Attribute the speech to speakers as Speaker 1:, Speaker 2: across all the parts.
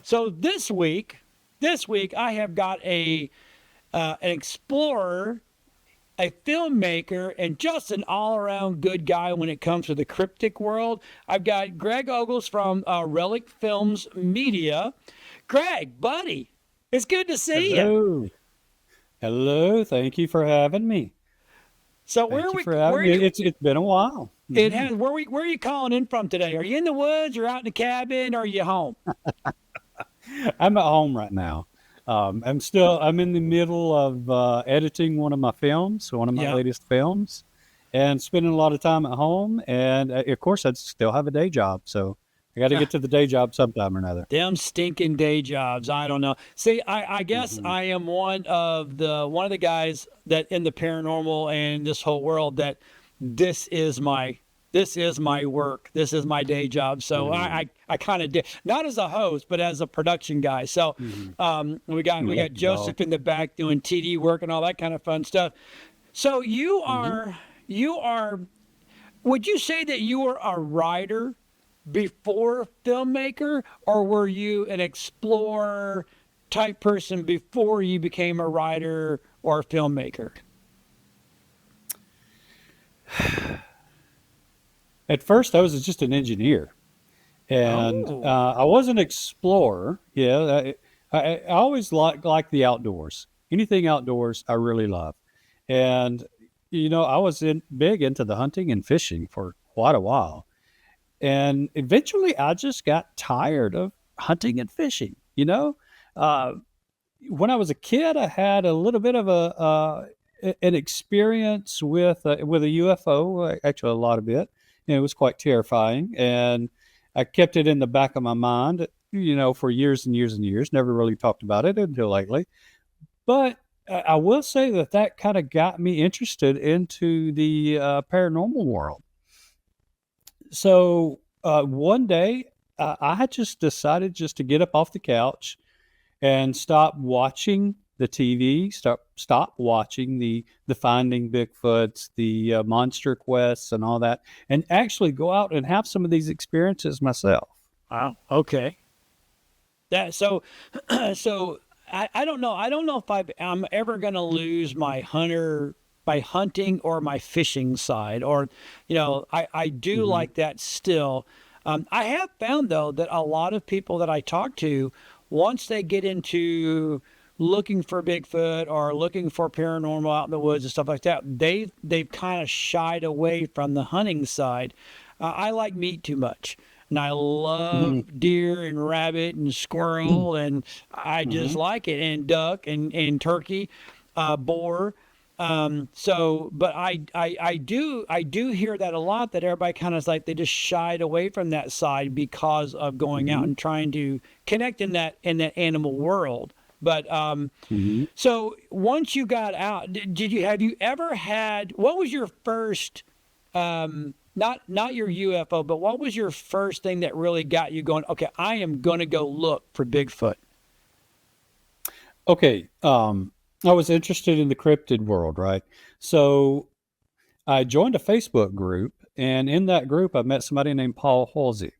Speaker 1: So this week I have got an explorer, a filmmaker, and just an all-around good guy when it comes to the cryptic world. I've got Greg Ogles from Relic Films Media. Greg, buddy, it's good to see you.
Speaker 2: Hello. Hello. Thank you for having me.
Speaker 1: So where are
Speaker 2: Thank you
Speaker 1: we?
Speaker 2: for
Speaker 1: Where
Speaker 2: having
Speaker 1: are
Speaker 2: me.
Speaker 1: you?
Speaker 2: It's been a while.
Speaker 1: It has. Where are you calling in from today? Are you in the woods? Or out in the cabin? Or are you home?
Speaker 2: I'm at home right now. I'm in the middle of editing one of my films, one of my
Speaker 1: Yeah.
Speaker 2: latest films, and spending a lot of time at home. And of course, I still have a day job, so I got to get to the day job sometime or another.
Speaker 1: Them stinking day jobs. I don't know. See, I guess
Speaker 2: hmm
Speaker 1: I am one of the guys that in the paranormal and this whole world that this is my this is my work. This is my day job. So I kind of did, not as a host, but as a production guy. So
Speaker 2: hmm
Speaker 1: we got
Speaker 2: No.
Speaker 1: Joseph in the back doing TD work and all that kind of fun stuff. So
Speaker 2: hmm
Speaker 1: you are would you say that you were a writer before filmmaker, or were you an explorer type person before you became a writer or a filmmaker?
Speaker 2: At first, I was just an engineer. And
Speaker 1: Oh,
Speaker 2: I was an explorer. Yeah, I always like the outdoors. Anything outdoors, I really love. And I was big into the hunting and fishing for quite a while. And eventually, I just got tired of hunting and fishing. Uh, when I was a kid, I had a little bit of an experience with a UFO. Actually, a lot of it. And it was quite terrifying, and I kept it in the back of my mind, for years and years and years. Never really talked about it until lately. But I will say that kind of got me interested into the paranormal world. So one day, I had just decided just to get up off the couch and stop watching the TV, stop watching the Finding Bigfoots, the Monster Quests, and all that, and actually go out and have some of these experiences myself.
Speaker 1: wow. Okay. That so so I don't know. I don't know if I'm ever gonna lose my hunting or my fishing side, or I do
Speaker 2: hmm
Speaker 1: like that still. I have found though that a lot of people that I talk to, once they get into looking for Bigfoot or looking for paranormal out in the woods and stuff like that, they've kind of shied away from the hunting side. I like meat too much. And I
Speaker 2: hmm
Speaker 1: love deer and rabbit and squirrel, and I just
Speaker 2: hmm
Speaker 1: like it, and duck and turkey, boar. But I do hear that a lot, that everybody kind of like they just shied away from that side because of going out
Speaker 2: hmm
Speaker 1: and trying to connect in that animal world. But
Speaker 2: hmm
Speaker 1: so once you got out, did you have you ever had what was your first not your UFO, but what was your first thing that really got you going, okay, I am going to go look for Bigfoot?
Speaker 2: Okay, I was interested in the cryptid world, right? So I joined a Facebook group, and in that group, I met somebody named Paul Halsey.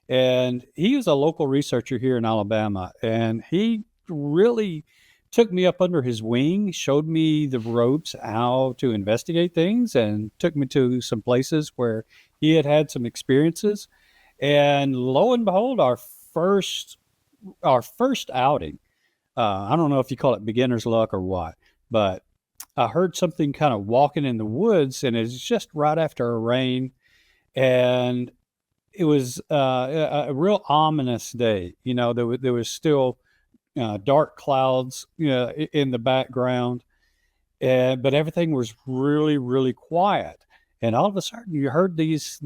Speaker 2: And he is a local researcher here in Alabama, and he really took me up under his wing, showed me the ropes how to investigate things, and took me to some places where he had some experiences. And lo and behold, our first outing. I don't know if you call it beginner's luck or what, but I heard something kind of walking in the woods, and it's just right after a rain, and it was a real ominous day. There was still dark clouds, in the background, but everything was really, really quiet. And all of a sudden, you heard these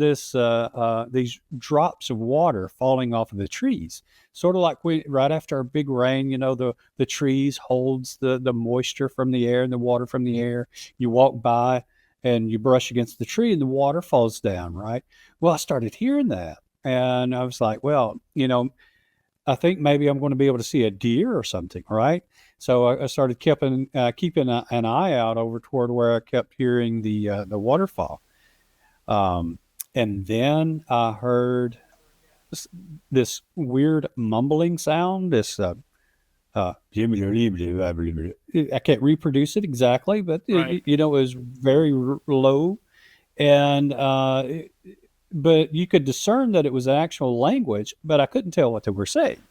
Speaker 2: drops of water falling off of the trees, sort of like right after a big rain. The trees holds the moisture from the air and the water from the air. You walk by and you brush against the tree, and the water falls down. Right. Well, I started hearing that, and I was like, well, I think maybe I'm going to be able to see a deer or something, right? So I started keeping an eye out over toward where I kept hearing the waterfall. Um, and then I heard this weird mumbling sound. This I can't reproduce it exactly, but
Speaker 1: Right.
Speaker 2: it was very low, and but you could discern that it was an actual language, but I couldn't tell what they were saying.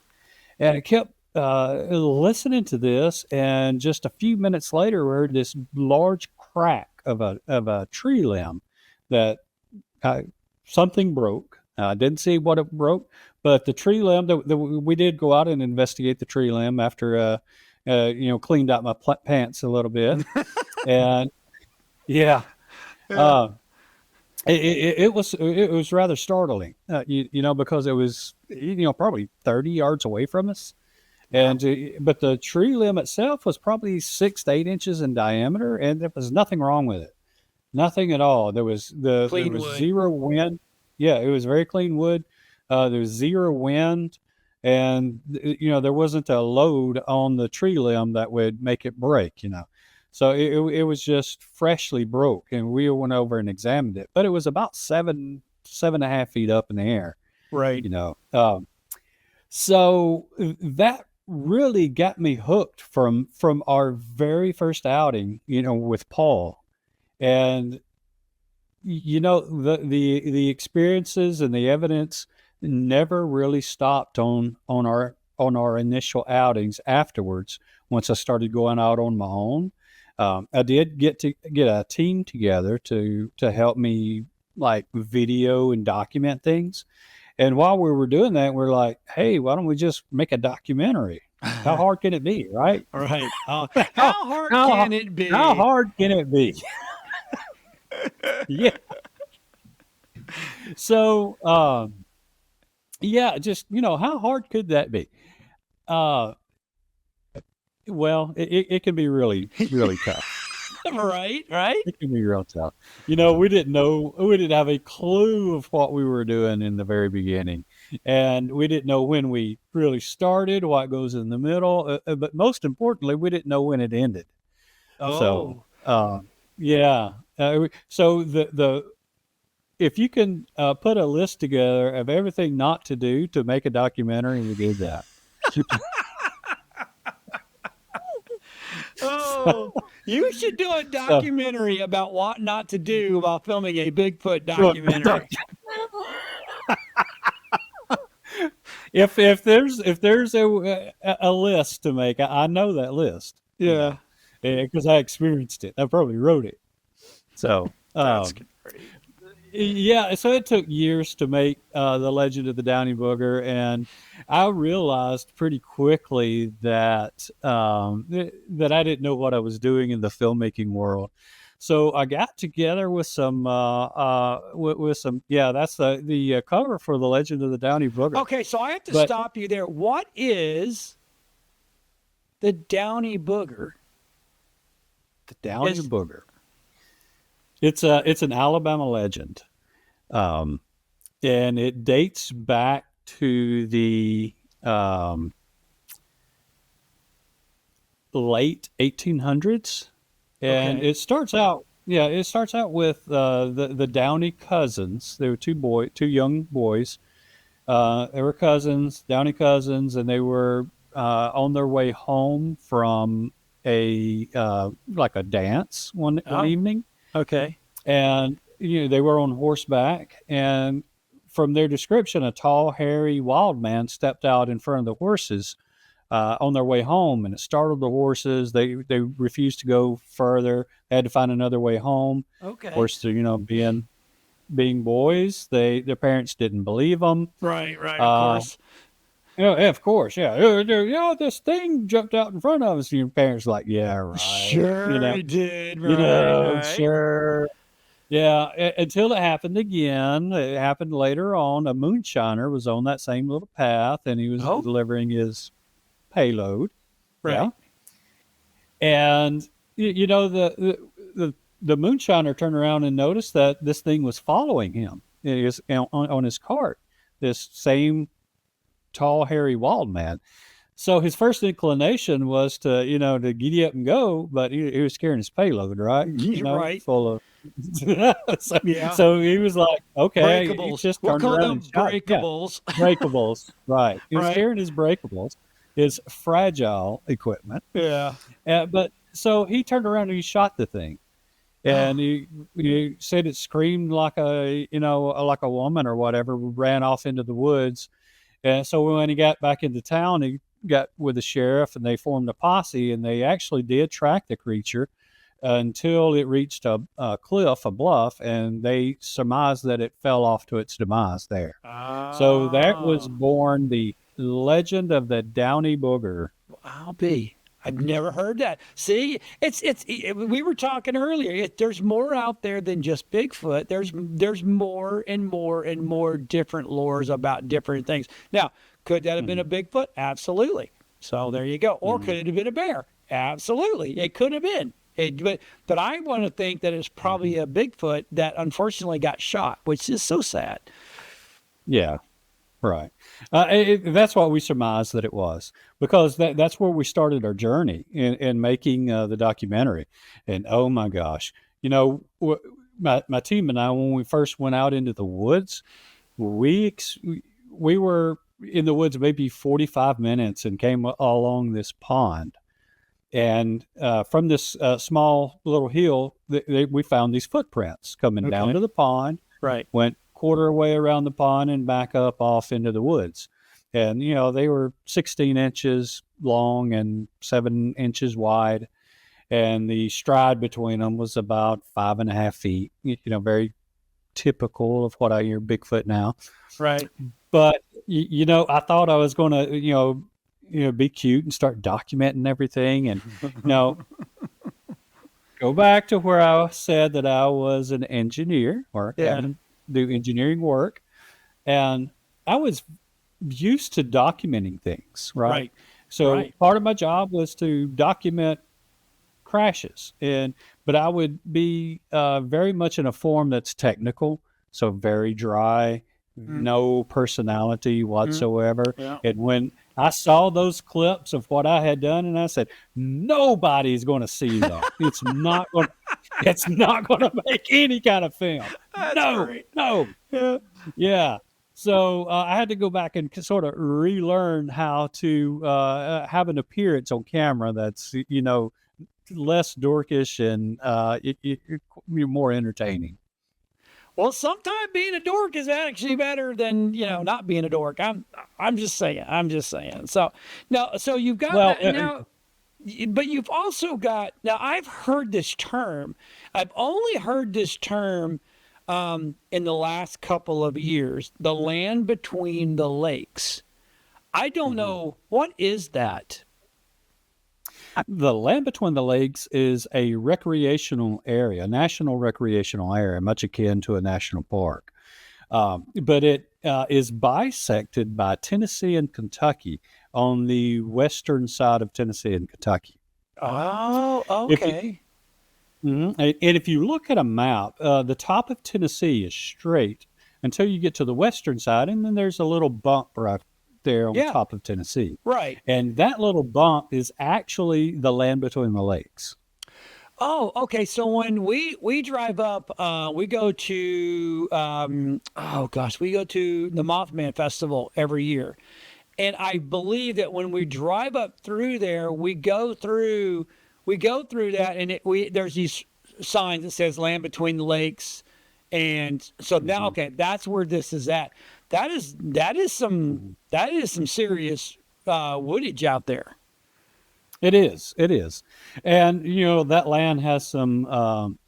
Speaker 2: And I kept listening to this, and just a few minutes later, we heard this large crack of a tree limb that something broke. I didn't see what it broke, but the tree limb. We did go out and investigate the tree limb after cleaned out my pants a little bit, and yeah. Uh, it was rather startling, because it was probably 30 yards away from us, and but the tree limb itself was probably 6 to 8 inches in diameter, and there was nothing wrong with it, nothing at all. There was
Speaker 1: Clean wood.
Speaker 2: zero wind. Yeah, it was very clean wood. There was zero wind, and there wasn't a load on the tree limb that would make it break. So it was just freshly broke, and we went over and examined it. But it was about 7.5 feet up in the air.
Speaker 1: Right.
Speaker 2: So that really got me hooked from our very first outing, with Paul, and the experiences and the evidence never really stopped on our initial outings afterwards. Once I started going out on my own. I did get a team together to help me like video and document things. And while we were doing that, we're like, hey, why don't we just make a documentary? How hard can it be, right?
Speaker 1: Right. How hard can it be?
Speaker 2: How hard can it be? Yeah. So, just, how hard could that be? Well, it can be really, really tough.
Speaker 1: Right.
Speaker 2: It can be real tough. We didn't have a clue of what we were doing in the very beginning. And we didn't know when we really started, what goes in the middle. But most importantly, we didn't know when it ended.
Speaker 1: Oh.
Speaker 2: So, yeah. So if you can put a list together of everything not to do to make a documentary, we did that.
Speaker 1: Oh, you should do a documentary about what not to do while filming a Bigfoot documentary.
Speaker 2: If there's a list to make, I know that list.
Speaker 1: Yeah,
Speaker 2: because I experienced it. I probably wrote it. So
Speaker 1: that's great.
Speaker 2: Yeah, so it took years to make The Legend of the Downy Booger, and I realized pretty quickly that that I didn't know what I was doing in the filmmaking world. So I got together with some that's the cover for The Legend of the Downy Booger.
Speaker 1: Okay, so I have to stop you there. What is the Downy Booger?
Speaker 2: The Downy Booger. It's an Alabama legend, and it dates back to the late 1800s, and it starts out with the Downey cousins. They were two young boys. They were cousins, Downey cousins, and they were on their way home from a dance one evening.
Speaker 1: Okay.
Speaker 2: And they were on horseback, and from their description, a tall, hairy, wild man stepped out in front of the horses on their way home, and it startled the horses. They refused to go further. They had to find another way home.
Speaker 1: Okay.
Speaker 2: Of course, being boys, their parents didn't believe them.
Speaker 1: Right, of course.
Speaker 2: Of course, this thing jumped out in front of us. And your parents were like, yeah, right.
Speaker 1: Sure, it did. Right,
Speaker 2: sure. Yeah, until it happened again. It happened later on. A moonshiner was on that same little path, and he was delivering his payload.
Speaker 1: Right.
Speaker 2: Yeah. And the moonshiner turned around and noticed that this thing was following him. It was on his cart. This same tall, hairy, wild man. So his first inclination was to, to giddy up and go, but he was carrying his payload, right?
Speaker 1: Right.
Speaker 2: Full of. so,
Speaker 1: Yeah.
Speaker 2: so he was like, okay, he
Speaker 1: Breakables.
Speaker 2: just
Speaker 1: We'll
Speaker 2: turned
Speaker 1: call
Speaker 2: around and
Speaker 1: them
Speaker 2: shot. Yeah,
Speaker 1: breakables.
Speaker 2: breakables, right. He was
Speaker 1: Right.
Speaker 2: carrying his breakables, his fragile equipment.
Speaker 1: Yeah.
Speaker 2: But so he turned around and he shot the thing. And he said it screamed like like a woman or whatever, ran off into the woods. And so when he got back into town, he got with the sheriff and they formed a posse, and they actually did track the creature until it reached a cliff, a bluff, and they surmised that it fell off to its demise there. So that was
Speaker 1: Ah.
Speaker 2: born the legend of the Downy Booger.
Speaker 1: I'll be. I've never heard that. See, we were talking earlier. There's more out there than just Bigfoot. There's more and more and more different lores about different things. Now, could that have been a Bigfoot? Absolutely. So there you go. Or could it have been a bear? Absolutely. It could have been. But I want to think that it's probably a Bigfoot that unfortunately got shot, which is so sad.
Speaker 2: Yeah. Right. That's what we surmised that it was, because that's where we started our journey in making the documentary. And oh my gosh, my team and I, when we first went out into the woods, we were in the woods maybe 45 minutes and came along this pond. And from this small little hill, we found these footprints coming down to the pond.
Speaker 1: Right.
Speaker 2: Went quarter way around the pond and back up off into the woods. And, they were 16 inches long and 7 inches wide. And the stride between them was about 5.5 feet, very typical of what I hear Bigfoot now.
Speaker 1: Right.
Speaker 2: But, I thought I was going to, be cute and start documenting everything. And, go back to where I said that I was an engineer or do engineering work, and I was used to documenting things, right? So part of my job was to document crashes, but I would be very much in a form that's technical, so very dry, no personality whatsoever.
Speaker 1: Yeah.
Speaker 2: And when I saw those clips of what I had done, and I said, nobody's going to see that. It's not going to make any kind of film. No. Yeah. So I had to go back and sort of relearn how to have an appearance on camera that's, less dorkish and more entertaining.
Speaker 1: Well, sometimes being a dork is actually better than not being a dork. I'm just saying. So now, so you've got that now, but you've also got now. I've heard this term. I've only heard this term in the last couple of years. The land between the lakes. I don't know what is that.
Speaker 2: The land between the lakes is a recreational area, a national recreational area, much akin to a national park. But it is bisected by Tennessee and Kentucky on the western side of Tennessee and Kentucky.
Speaker 1: Oh, okay.
Speaker 2: And if you look at a map, the top of Tennessee is straight until you get to the western side, and then there's a little bump right there on top of Tennessee.
Speaker 1: Right.
Speaker 2: And that little bump is actually the land between the lakes.
Speaker 1: Oh, okay. So when we drive up, we go to we go to the Mothman Festival every year, and I believe that when we drive up through there, we go through that, and there's these signs that says "Land Between the Lakes," and so now that's where this is at. That is some serious woodage out there.
Speaker 2: It is. And, that land has some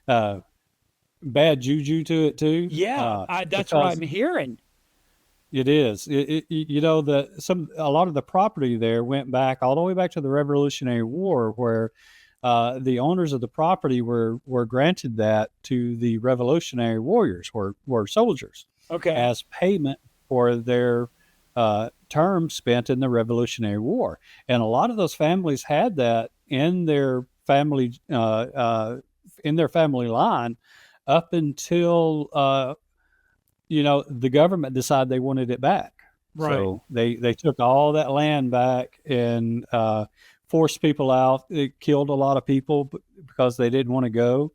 Speaker 2: bad juju to it, too.
Speaker 1: Yeah, that's what I'm hearing.
Speaker 2: It is. A lot of the property there went back all the way back to the Revolutionary War, where the owners of the property were granted that to the Revolutionary Warriors, were soldiers, as payment for their term spent in the Revolutionary War. And a lot of those families had that in their family line up until the government decided they wanted it back.
Speaker 1: Right.
Speaker 2: So they took all that land back and forced people out. It killed a lot of people because they didn't want to go.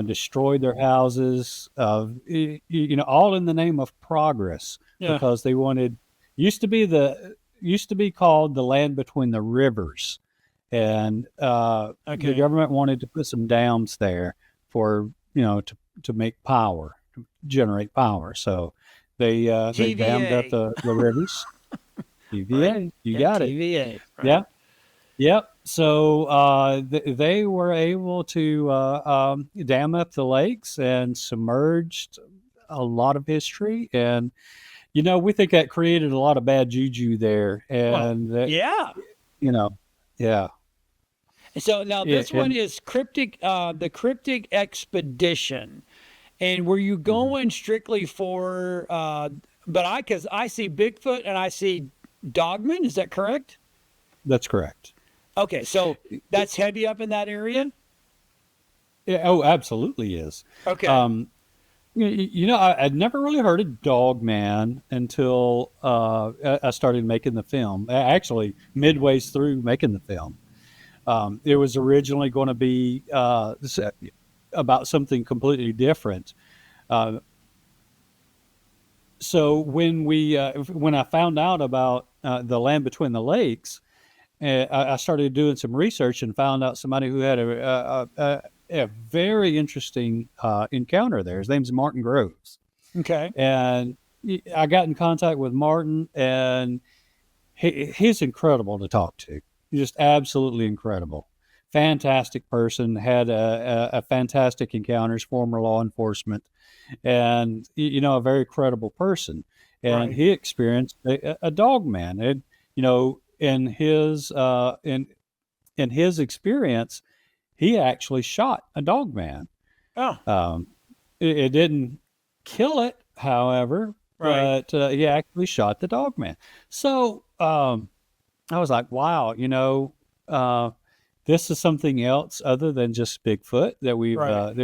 Speaker 2: Destroyed their houses. All in the name of progress,
Speaker 1: Yeah.
Speaker 2: because they wanted. Used to be called the land between the rivers, and the
Speaker 1: Okay.
Speaker 2: government wanted to put some dams there for to make power, to generate power. So they dammed up
Speaker 1: TVA.
Speaker 2: the rivers.
Speaker 1: Right.
Speaker 2: TVA, you
Speaker 1: Yeah.
Speaker 2: got it.
Speaker 1: TVA. Right.
Speaker 2: Yeah. Yep. So they were able to dam up the lakes and submerged a lot of history. And, we think that created a lot of bad juju there.
Speaker 1: Well,
Speaker 2: And,
Speaker 1: yeah.
Speaker 2: Yeah.
Speaker 1: So now
Speaker 2: Yeah.
Speaker 1: this one is the cryptic expedition. And were you
Speaker 2: Mhm.
Speaker 1: going strictly for, because I see Bigfoot and I see Dogman, is that correct?
Speaker 2: That's correct.
Speaker 1: Okay, so that's heavy up in that area?
Speaker 2: Yeah, oh, absolutely is.
Speaker 1: Okay.
Speaker 2: Um, I'd never really heard of Dogman until I started making the film. Actually, midways through making the film. It was originally going to be about something completely different. Uh, so when I found out about the land between the lakes, I started doing some research and found out somebody who had a very interesting encounter there. His name's Martin Groves,
Speaker 1: Okay.
Speaker 2: and I got in contact with Martin, and he's incredible to talk to. Just absolutely incredible. Fantastic person, had a fantastic encounters, former law enforcement, and a very credible person. And
Speaker 1: Right.
Speaker 2: he experienced a dog man, and in his experience, he actually shot a dog man.
Speaker 1: Oh,
Speaker 2: It didn't kill it, however,
Speaker 1: right.
Speaker 2: but he actually shot the dog man. So I was like, wow, uh, this is something else other than just Bigfoot that
Speaker 1: Right.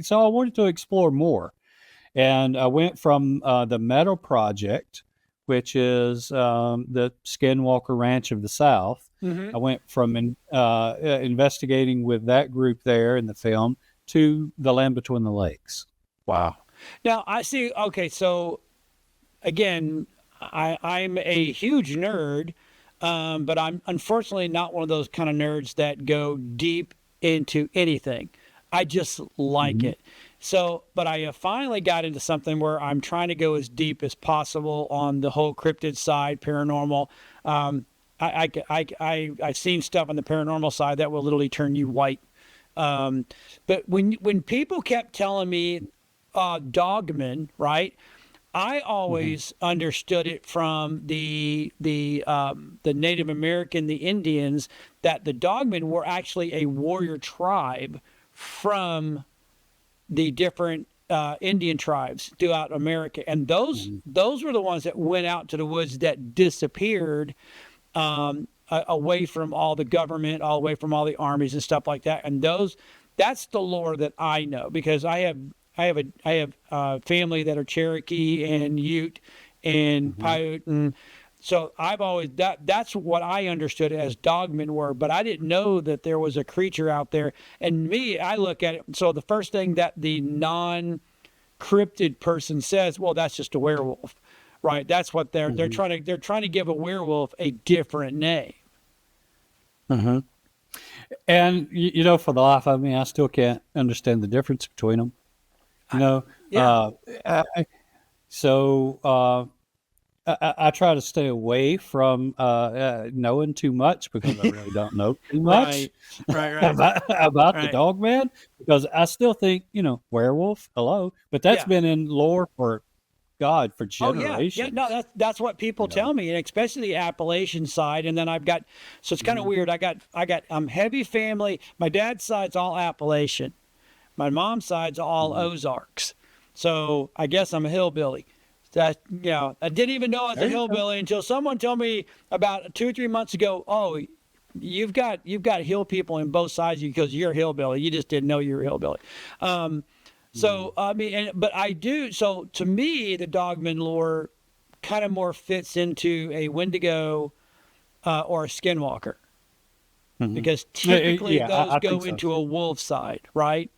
Speaker 2: so I wanted to explore more. And I went from the Meadow Project, which is the Skinwalker Ranch of the South.
Speaker 1: Mm-hmm.
Speaker 2: I went from investigating with that group there in the film to the land between the lakes.
Speaker 1: Wow. Now I see. Okay, so again, I'm a huge nerd, but I'm unfortunately not one of those kind of nerds that go deep into anything. I just like
Speaker 2: Mhm.
Speaker 1: it. So, but I finally got into something where I'm trying to go as deep as possible on the whole cryptid side, paranormal. Um, I've seen stuff on the paranormal side that will literally turn you white. But when people kept telling me dogman, right? I
Speaker 2: Mhm.
Speaker 1: always understood it from the Native American, the Indians, that the dogmen were actually a warrior tribe from the different Indian tribes throughout America, and
Speaker 2: Mhm.
Speaker 1: those were the ones that went out to the woods that disappeared away from all the government, all away from all the armies and stuff like that. And that's the lore that I know because I have family that are Cherokee and Ute and
Speaker 2: Mhm.
Speaker 1: Paiute, and so I've always that's what I understood as dogmen were, but I didn't know that there was a creature out there. And me, I look at it. So the first thing that the non-cryptid person says, well, that's just a werewolf, right? That's what
Speaker 2: Mhm.
Speaker 1: they're trying to give a werewolf a different name.
Speaker 2: Mhm. And for the life of me, I still can't understand the difference between them. You
Speaker 1: I,
Speaker 2: know,
Speaker 1: yeah,
Speaker 2: uh, so I try to stay away from knowing too much because I really don't know too much
Speaker 1: right, right, right,
Speaker 2: about the
Speaker 1: right.
Speaker 2: dog man, because I still think, werewolf, hello, but that's
Speaker 1: Yeah.
Speaker 2: been in lore for God for
Speaker 1: Oh yeah, yeah. No,
Speaker 2: generations.
Speaker 1: that's what people
Speaker 2: You know.
Speaker 1: tell me, and especially the Appalachian side. And then I've got, so it's kind of
Speaker 2: Mhm.
Speaker 1: weird. I got heavy family. My dad's side's all Appalachian. My mom's side's all
Speaker 2: Mhm.
Speaker 1: Ozarks. So I guess I'm a hillbilly. That I didn't even know I was a
Speaker 2: There you go.
Speaker 1: hillbilly until someone told me about 2 or 3 months ago. Oh, you've got hill people in both sides of you because you're a hillbilly. You just didn't know you were a hillbilly. Um,
Speaker 2: Mhm.
Speaker 1: so I mean, but I do. So to me, the Dogman lore kind of more fits into a Wendigo or a Skinwalker? Because typically those
Speaker 2: I
Speaker 1: go
Speaker 2: think so.
Speaker 1: into a wolf side, right?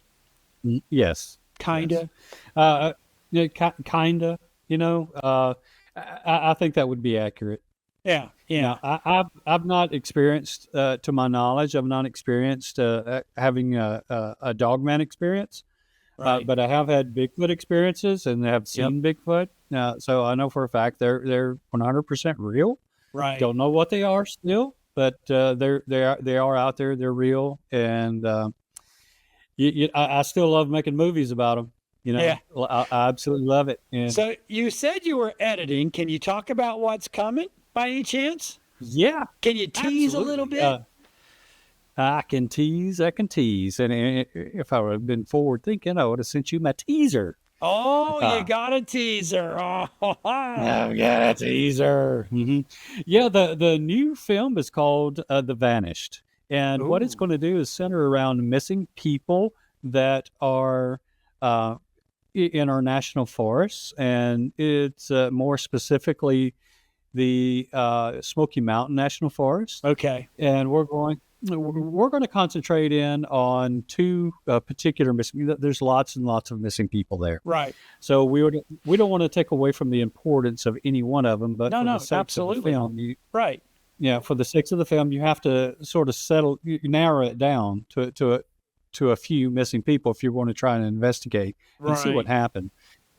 Speaker 2: Yes.
Speaker 1: Kinda.
Speaker 2: Yeah, kinda. I think that would be accurate.
Speaker 1: Yeah.
Speaker 2: Now, I've not experienced, to my knowledge, I've not experienced having a dogman experience,
Speaker 1: Right.
Speaker 2: but I have had Bigfoot experiences and have seen Bigfoot. So I know for a fact they're 100% real.
Speaker 1: Right.
Speaker 2: Don't know what they are still, but they are out there. They're real, and I still love making movies about them.
Speaker 1: Yeah.
Speaker 2: I absolutely love it. And
Speaker 1: So you said you were editing. Can you talk about what's coming by any chance?
Speaker 2: yeah,
Speaker 1: Can you tease a little
Speaker 2: absolutely.
Speaker 1: bit?
Speaker 2: I can tease. And if I would have been forward thinking, I would have sent you my teaser.
Speaker 1: Oh, you got a teaser. Oh,
Speaker 2: Yeah, teaser. Yeah, the new film is called The Vanished, and what it's
Speaker 1: Ooh.
Speaker 2: going to do is center around missing people that are in our national forests, and it's more specifically the Smoky Mountain National Forest.
Speaker 1: Okay.
Speaker 2: And we're going to concentrate in on two particular missing. There's lots and lots of missing people there.
Speaker 1: Right.
Speaker 2: So we don't want to take away from the importance of any one of them, but for the sake
Speaker 1: absolutely.
Speaker 2: of the film,
Speaker 1: Right.
Speaker 2: for the sake of the film, you have to sort of narrow it down to a few missing people if you want to try and investigate and see what happened.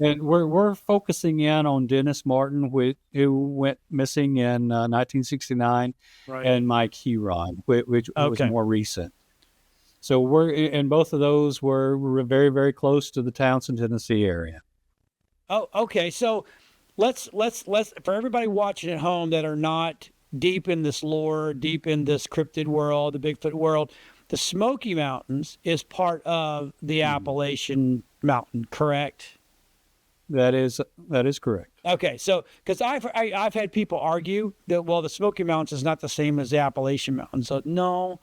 Speaker 2: And we're focusing in on Dennis Martin, who went missing in 1969, and Mike Huron, which was more recent. So both of those were very, very close to the Townsend, Tennessee area.
Speaker 1: Oh, okay. So let's for everybody watching at home that are not deep in this lore, deep in this cryptid world, the Bigfoot world, the Smoky Mountains is part of the Appalachian Mountain, correct?
Speaker 2: That is correct.
Speaker 1: Okay, so because I've had people argue that the Smoky Mountains is not the same as the Appalachian Mountains. So no,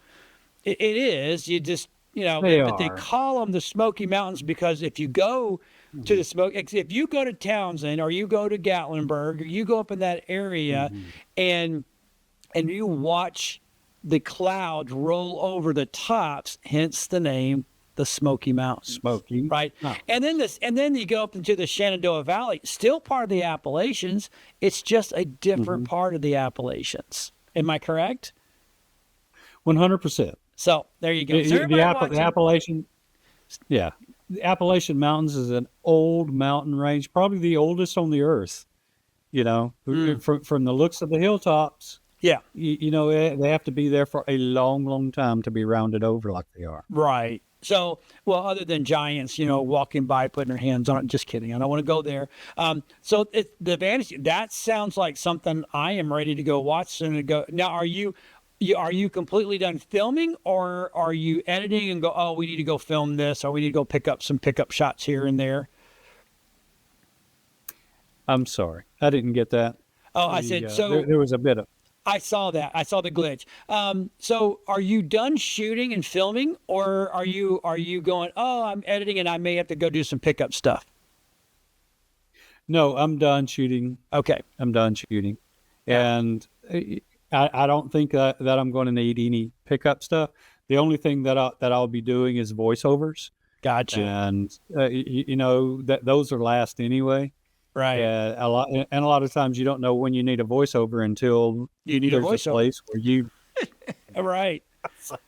Speaker 1: it is. You just but they call them the Smoky Mountains because if you go to the if you go to Townsend or you go to Gatlinburg or you go up in that area, and you watch the clouds roll over the tops, hence the name the Smoky Mountains.
Speaker 2: Smoky,
Speaker 1: right? Oh. And then you go up into the Shenandoah Valley, still part of the Appalachians. It's just a different part of the Appalachians. Am I correct?
Speaker 2: 100%.
Speaker 1: So there you go.
Speaker 2: The Appalachian Mountains is an old mountain range, probably the oldest on the earth. From the looks of the hilltops.
Speaker 1: Yeah.
Speaker 2: They have to be there for a long, long time to be rounded over like they are.
Speaker 1: Right. So, other than giants, walking by, putting their hands on it. Just kidding. I don't want to go there. So the Vanish, that sounds like something I am ready to go watch soon. Now, are you completely done filming, or are you editing and go, oh, we need to go film this, or we need to go pick up some pickup shots here and there?
Speaker 2: I'm sorry. I didn't get that.
Speaker 1: Oh, I said, so
Speaker 2: there was a bit of.
Speaker 1: I saw that. I saw the glitch. So are you done shooting and filming, or are you going, oh, I'm editing and I may have to go do some pickup stuff?
Speaker 2: No, I'm done shooting.
Speaker 1: Okay.
Speaker 2: I'm done shooting. And I don't think that I'm going to need any pickup stuff. The only thing that I'll be doing is voiceovers.
Speaker 1: Gotcha.
Speaker 2: And that those are last anyway.
Speaker 1: Right.
Speaker 2: A lot of times you don't know when you need a voiceover until
Speaker 1: there's a place
Speaker 2: where you.
Speaker 1: Right. So,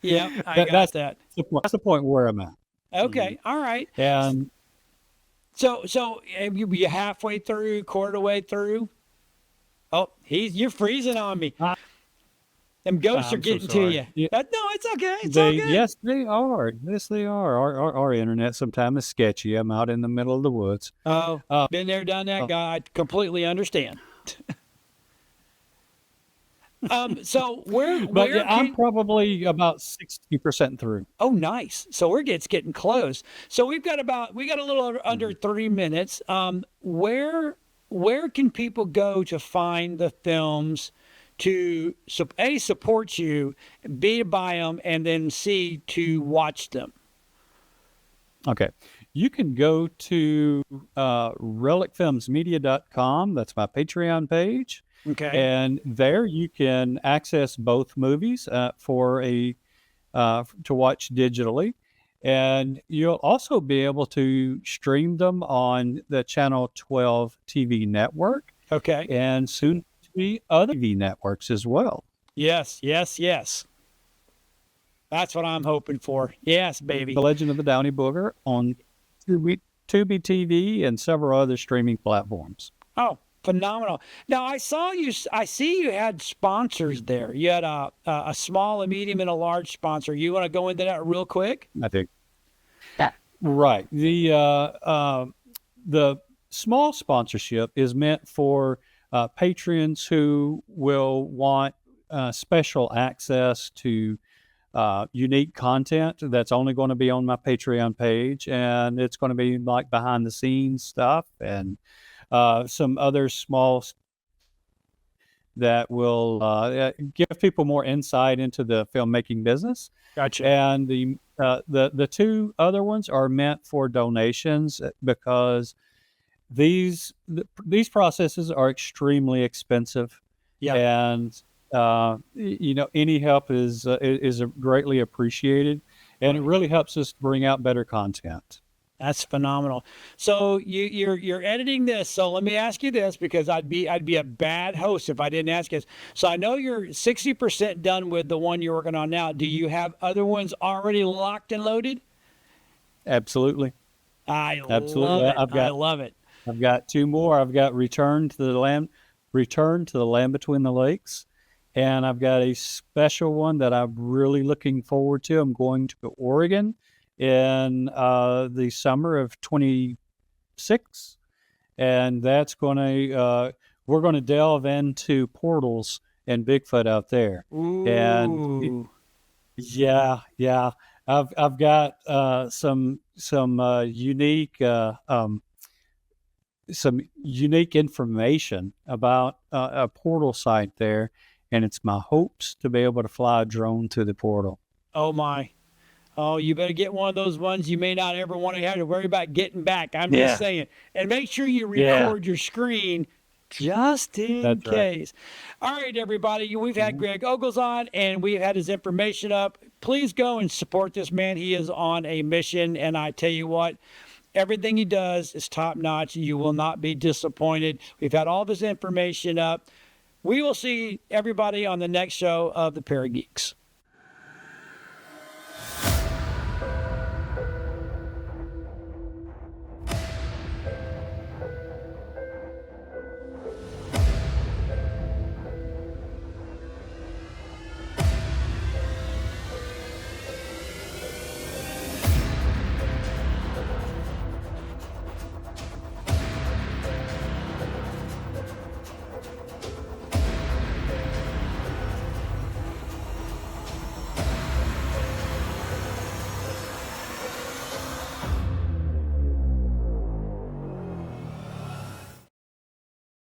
Speaker 1: yeah, that's that.
Speaker 2: That's the point where I'm at.
Speaker 1: Okay. All right.
Speaker 2: And
Speaker 1: so you halfway through, quarter way through? Oh, you're freezing on me. Them ghosts are getting to you.
Speaker 2: Yeah.
Speaker 1: No, it's okay. It's all good.
Speaker 2: Yes, they are. Yes, they are. Our internet sometimes is sketchy. I'm out in the middle of the woods.
Speaker 1: Oh, been there, done that, guy. I completely understand. So
Speaker 2: I'm probably about 60% through.
Speaker 1: Oh, nice. So it's getting close. So we got a little under 3 minutes. Where can people go to find the films to A, support you, B, to buy them, and then C, to watch them?
Speaker 2: Okay. you can go to relicfilmsmedia.com. That's my Patreon page.
Speaker 1: Okay.
Speaker 2: And there you can access both movies to watch digitally. And you'll also be able to stream them on the Channel 12 TV network.
Speaker 1: Okay.
Speaker 2: And soon to be other TV networks as well.
Speaker 1: Yes. That's what I'm hoping for. Yes, baby.
Speaker 2: The Legend of the Downy Booger on Tubi TV and several other streaming platforms.
Speaker 1: Oh, phenomenal. Now, I see you had sponsors there. You had a small, a medium, and a large sponsor. You want to go into that real quick?
Speaker 2: I think. Yeah. Right. The small sponsorship is meant for patrons who will want special access to unique content that's only going to be on my Patreon page, and it's going to be like behind the scenes stuff and some other small that will give people more insight into the filmmaking business.
Speaker 1: Gotcha.
Speaker 2: And the two other ones are meant for donations because these processes are extremely expensive.
Speaker 1: Yeah.
Speaker 2: And any help is greatly appreciated, and it really helps us bring out better content.
Speaker 1: That's phenomenal. So you're editing this. So let me ask you this, because I'd be a bad host if I didn't ask this. So I know you're 60% done with the one you're working on now. Do you have other ones already locked and loaded?
Speaker 2: Absolutely.
Speaker 1: I love it.
Speaker 2: I've got two more. I've got Return to the Land Between the Lakes. And I've got a special one that I'm really looking forward to. I'm going to Oregon in the summer of 26. And that's going to, we're going to delve into portals and Bigfoot out there.
Speaker 1: Ooh.
Speaker 2: And yeah. I've got some unique information about a portal site there. And it's my hopes to be able to fly a drone through the portal.
Speaker 1: Oh, my. Oh, you better get one of those ones you may not ever want to have to worry about getting back. I'm just saying. And make sure you record your screen just in case. Right. All right, everybody. We've had Greg Ogles on, and we've had his information up. Please go and support this man. He is on a mission, and I tell you what, everything he does is top-notch. You will not be disappointed. We've had all of his information up. We will see everybody on the next show of the Parageeks.